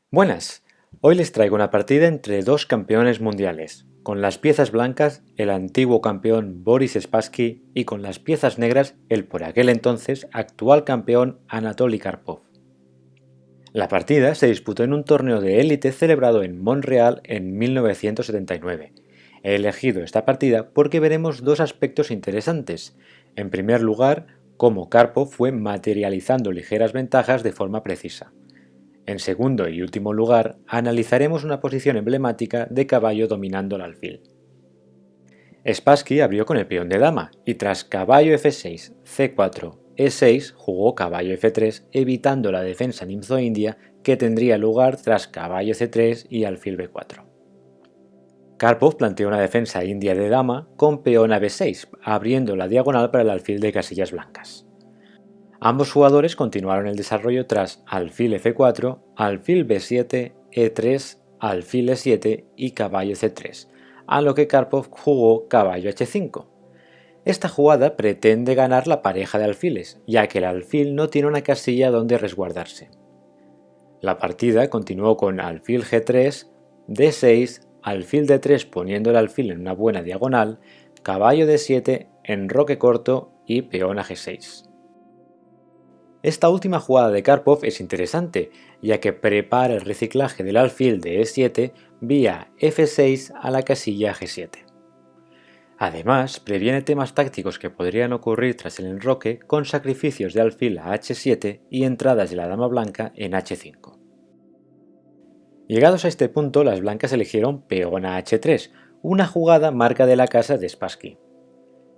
Buenas, hoy les traigo una partida entre dos campeones mundiales, con las piezas blancas el antiguo campeón Boris Spassky y con las piezas negras el por aquel entonces actual campeón Anatoly Karpov. La partida se disputó en un torneo de élite celebrado en Montreal en 1979. He elegido esta partida porque veremos dos aspectos interesantes. En primer lugar, cómo Karpov fue materializando ligeras ventajas de forma precisa. En segundo y último lugar, analizaremos una posición emblemática de caballo dominando el alfil. Spassky abrió con el peón de dama y tras caballo f6, c4, e6 jugó caballo f3 evitando la defensa nimzo-india que tendría lugar tras caballo c3 y alfil b4. Karpov planteó una defensa india de dama con peón a b6, abriendo la diagonal para el alfil de casillas blancas. Ambos jugadores continuaron el desarrollo tras alfil f4, alfil b7, e3, alfil e7 y caballo c3, a lo que Karpov jugó caballo h5. Esta jugada pretende ganar la pareja de alfiles, ya que el alfil no tiene una casilla donde resguardarse. La partida continuó con alfil g3, d6, alfil d3 poniendo el alfil en una buena diagonal, caballo d7, enroque corto y peón a g6. Esta última jugada de Karpov es interesante, ya que prepara el reciclaje del alfil de e7 vía f6 a la casilla g7. Además, previene temas tácticos que podrían ocurrir tras el enroque con sacrificios de alfil a h7 y entradas de la dama blanca en h5. Llegados a este punto, las blancas eligieron peón a h3, una jugada marca de la casa de Spassky.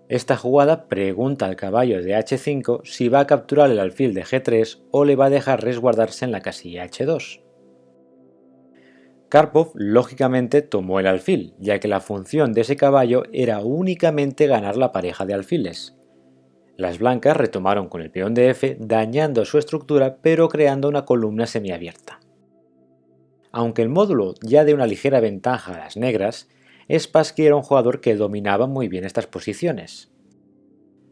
Esta jugada pregunta al caballo de h5 si va a capturar el alfil de g3 o le va a dejar resguardarse en la casilla h2. Karpov lógicamente tomó el alfil, ya que la función de ese caballo era únicamente ganar la pareja de alfiles. Las blancas retomaron con el peón de f, dañando su estructura pero creando una columna semiabierta. Aunque el módulo ya de una ligera ventaja a las negras, Spassky era un jugador que dominaba muy bien estas posiciones.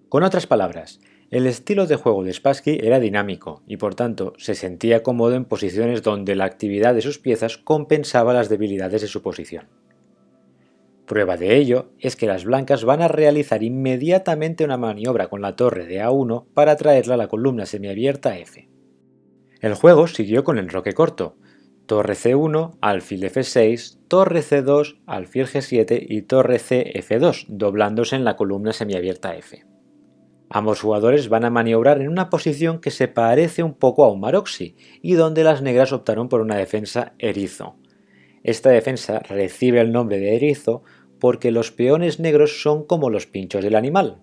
Con otras palabras, el estilo de juego de Spassky era dinámico y por tanto se sentía cómodo en posiciones donde la actividad de sus piezas compensaba las debilidades de su posición. Prueba de ello es que las blancas van a realizar inmediatamente una maniobra con la torre de A1 para traerla a la columna semiabierta F. El juego siguió con el enroque corto, torre C1, alfil F6, torre C2, alfil G7 y torre C F2, doblándose en la columna semiabierta F. Ambos jugadores van a maniobrar en una posición que se parece un poco a un Maroxy y donde las negras optaron por una defensa erizo. Esta defensa recibe el nombre de erizo porque los peones negros son como los pinchos del animal.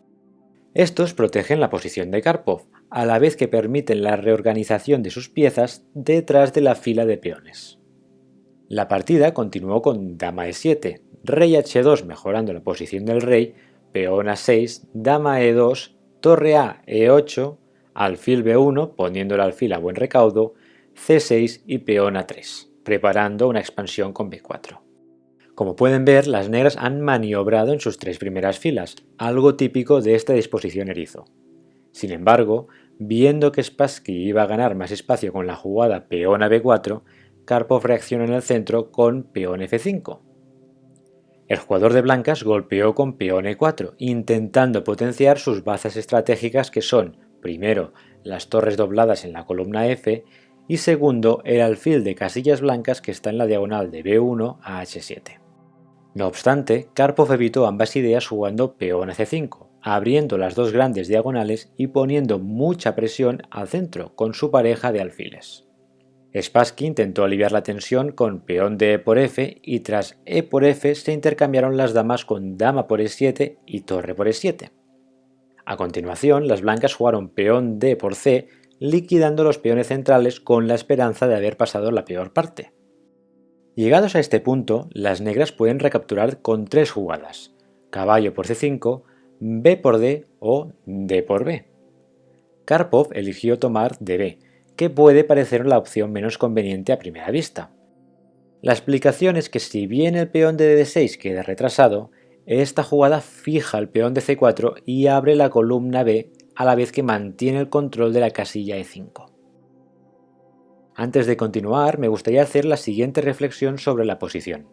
Estos protegen la posición de Karpov, a la vez que permiten la reorganización de sus piezas detrás de la fila de peones. La partida continuó con dama e7, rey h2 mejorando la posición del rey, peón a6, dama e2, torre a e8, alfil b1 poniendo el alfil a buen recaudo, c6 y peón a3, preparando una expansión con b4. Como pueden ver, las negras han maniobrado en sus tres primeras filas, algo típico de esta disposición erizo. Sin embargo, viendo que Spassky iba a ganar más espacio con la jugada peón a b4, Karpov reaccionó en el centro con peón f5. El jugador de blancas golpeó con peón e4, intentando potenciar sus bazas estratégicas que son, primero, las torres dobladas en la columna F y segundo, el alfil de casillas blancas que está en la diagonal de B1 a H7. No obstante, Karpov evitó ambas ideas jugando peón a C5, abriendo las dos grandes diagonales y poniendo mucha presión al centro con su pareja de alfiles. Spassky intentó aliviar la tensión con peón de E por F y tras E por F se intercambiaron las damas con dama por E7 y torre por E7. A continuación, las blancas jugaron peón D por C, liquidando los peones centrales con la esperanza de haber pasado la peor parte. Llegados a este punto, las negras pueden recapturar con tres jugadas, caballo por C5, B por D o D por B. Karpov eligió tomar DB, que puede parecer la opción menos conveniente a primera vista. La explicación es que si bien el peón de D6 queda retrasado, esta jugada fija el peón de C4 y abre la columna B a la vez que mantiene el control de la casilla E5. Antes de continuar, me gustaría hacer la siguiente reflexión sobre la posición.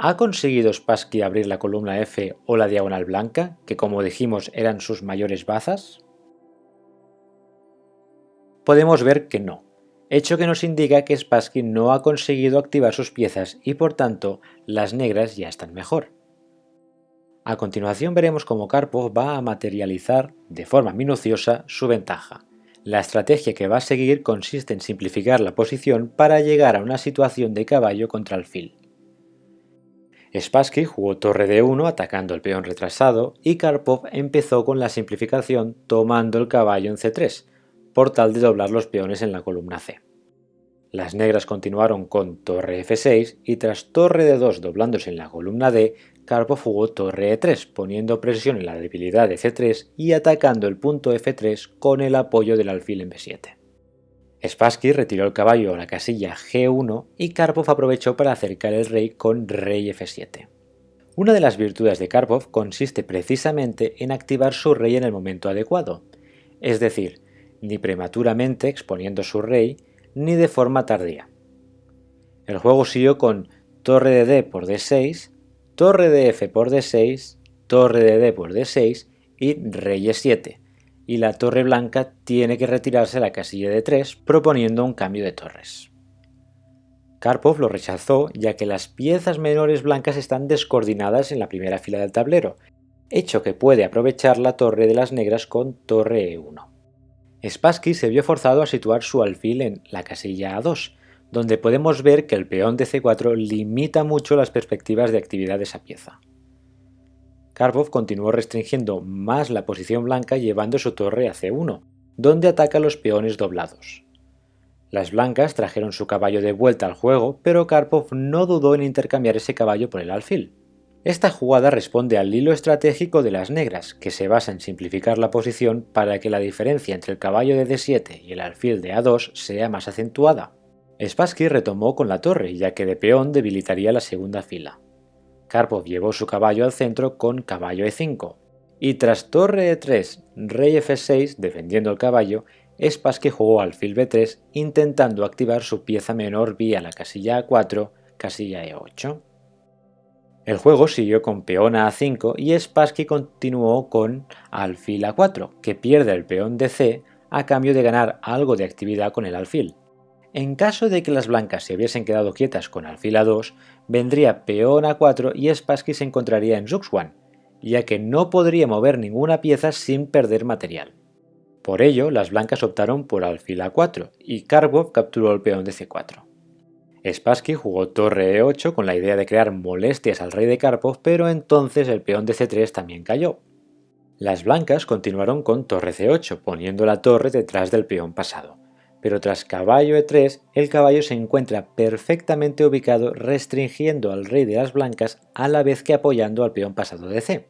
¿Ha conseguido Spassky abrir la columna F o la diagonal blanca, que como dijimos eran sus mayores bazas? Podemos ver que no, hecho que nos indica que Spassky no ha conseguido activar sus piezas y por tanto las negras ya están mejor. A continuación veremos cómo Karpov va a materializar de forma minuciosa su ventaja. La estrategia que va a seguir consiste en simplificar la posición para llegar a una situación de caballo contra alfil. Spassky jugó torre D1 atacando el peón retrasado y Karpov empezó con la simplificación tomando el caballo en C3, por tal de doblar los peones en la columna C. Las negras continuaron con torre F6 y tras torre D2 doblándose en la columna D, Karpov jugó torre E3 poniendo presión en la debilidad de C3 y atacando el punto F3 con el apoyo del alfil en B7. Spassky retiró el caballo a la casilla G1 y Karpov aprovechó para acercar el rey con rey F7. Una de las virtudes de Karpov consiste precisamente en activar su rey en el momento adecuado, es decir, ni prematuramente exponiendo su rey, ni de forma tardía. El juego siguió con torre de D por D6, torre de F por D6, torre de D por D6 y rey E7, y la torre blanca tiene que retirarse a la casilla de 3 proponiendo un cambio de torres. Karpov lo rechazó ya que las piezas menores blancas están descoordinadas en la primera fila del tablero, hecho que puede aprovechar la torre de las negras con torre E1. Spassky se vio forzado a situar su alfil en la casilla A2, donde podemos ver que el peón de C4 limita mucho las perspectivas de actividad de esa pieza. Karpov continuó restringiendo más la posición blanca llevando su torre a C1, donde ataca los peones doblados. Las blancas trajeron su caballo de vuelta al juego, pero Karpov no dudó en intercambiar ese caballo por el alfil. Esta jugada responde al hilo estratégico de las negras, que se basa en simplificar la posición para que la diferencia entre el caballo de D7 y el alfil de A2 sea más acentuada. Spassky retomó con la torre, ya que de peón debilitaría la segunda fila. Karpov llevó su caballo al centro con caballo E5, y tras torre E3, rey F6 defendiendo el caballo, Spassky jugó alfil B3 intentando activar su pieza menor vía la casilla A4, casilla E8. El juego siguió con peón a A5 y Spassky continuó con alfil A4, que pierde el peón de C a cambio de ganar algo de actividad con el alfil. En caso de que las blancas se hubiesen quedado quietas con alfil A2, vendría peón A4 y Spassky se encontraría en Zugzwang, ya que no podría mover ninguna pieza sin perder material. Por ello, las blancas optaron por alfil A4 y Karpov capturó el peón de C4. Spassky jugó torre E8 con la idea de crear molestias al rey de Karpov, pero entonces el peón de C3 también cayó. Las blancas continuaron con torre C8, poniendo la torre detrás del peón pasado, pero tras caballo E3 el caballo se encuentra perfectamente ubicado restringiendo al rey de las blancas a la vez que apoyando al peón pasado de C.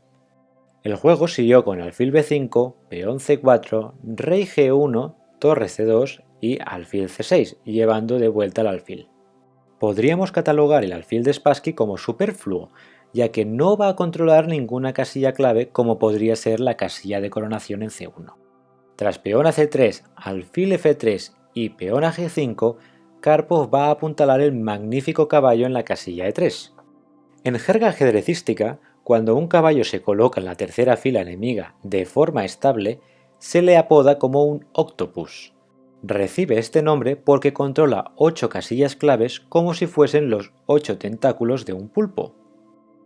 El juego siguió con alfil B5, peón C4, rey G1, torre C2 y alfil C6, llevando de vuelta al alfil. Podríamos catalogar el alfil de Spassky como superfluo, ya que no va a controlar ninguna casilla clave como podría ser la casilla de coronación en C1. Tras peón a C3, alfil F3 y peón a G5, Karpov va a apuntalar el magnífico caballo en la casilla E3. En jerga ajedrecística, cuando un caballo se coloca en la tercera fila enemiga de forma estable, se le apoda como un octopus. Recibe este nombre porque controla 8 casillas claves como si fuesen los 8 tentáculos de un pulpo.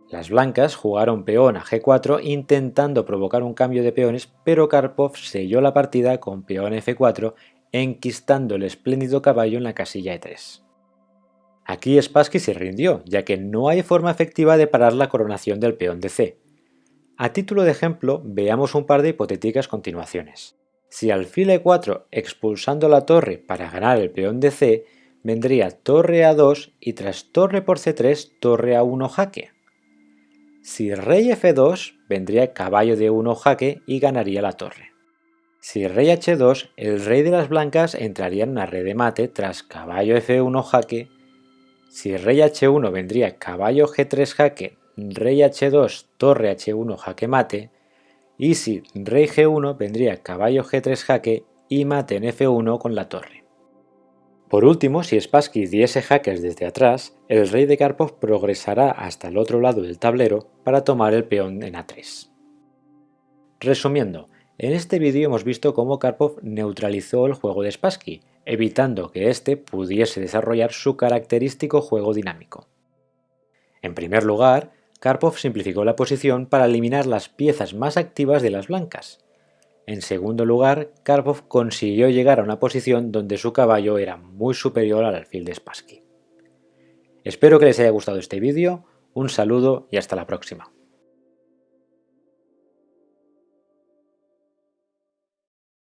Las blancas jugaron peón a G4 intentando provocar un cambio de peones, pero Karpov selló la partida con peón F4 enquistando el espléndido caballo en la casilla E3. Aquí Spassky se rindió, ya que no hay forma efectiva de parar la coronación del peón de C. A título de ejemplo, veamos un par de hipotéticas continuaciones. Si alfil E4 expulsando la torre para ganar el peón de C, vendría torre A2 y tras torre por C3, torre A1 jaque. Si rey F2, vendría caballo de 1 jaque y ganaría la torre. Si rey H2, el rey de las blancas entraría en una red de mate tras caballo F1 jaque. Si rey H1 vendría caballo G3 jaque, rey H2, torre H1 jaque mate. Y si rey G1 vendría caballo G3 jaque y mate en F1 con la torre. Por último, si Spassky diese jaques desde atrás, el rey de Karpov progresará hasta el otro lado del tablero para tomar el peón en A3. Resumiendo, en este vídeo hemos visto cómo Karpov neutralizó el juego de Spassky, evitando que éste pudiese desarrollar su característico juego dinámico. En primer lugar, Karpov simplificó la posición para eliminar las piezas más activas de las blancas. En segundo lugar, Karpov consiguió llegar a una posición donde su caballo era muy superior al alfil de Spassky. Espero que les haya gustado este vídeo, un saludo y hasta la próxima.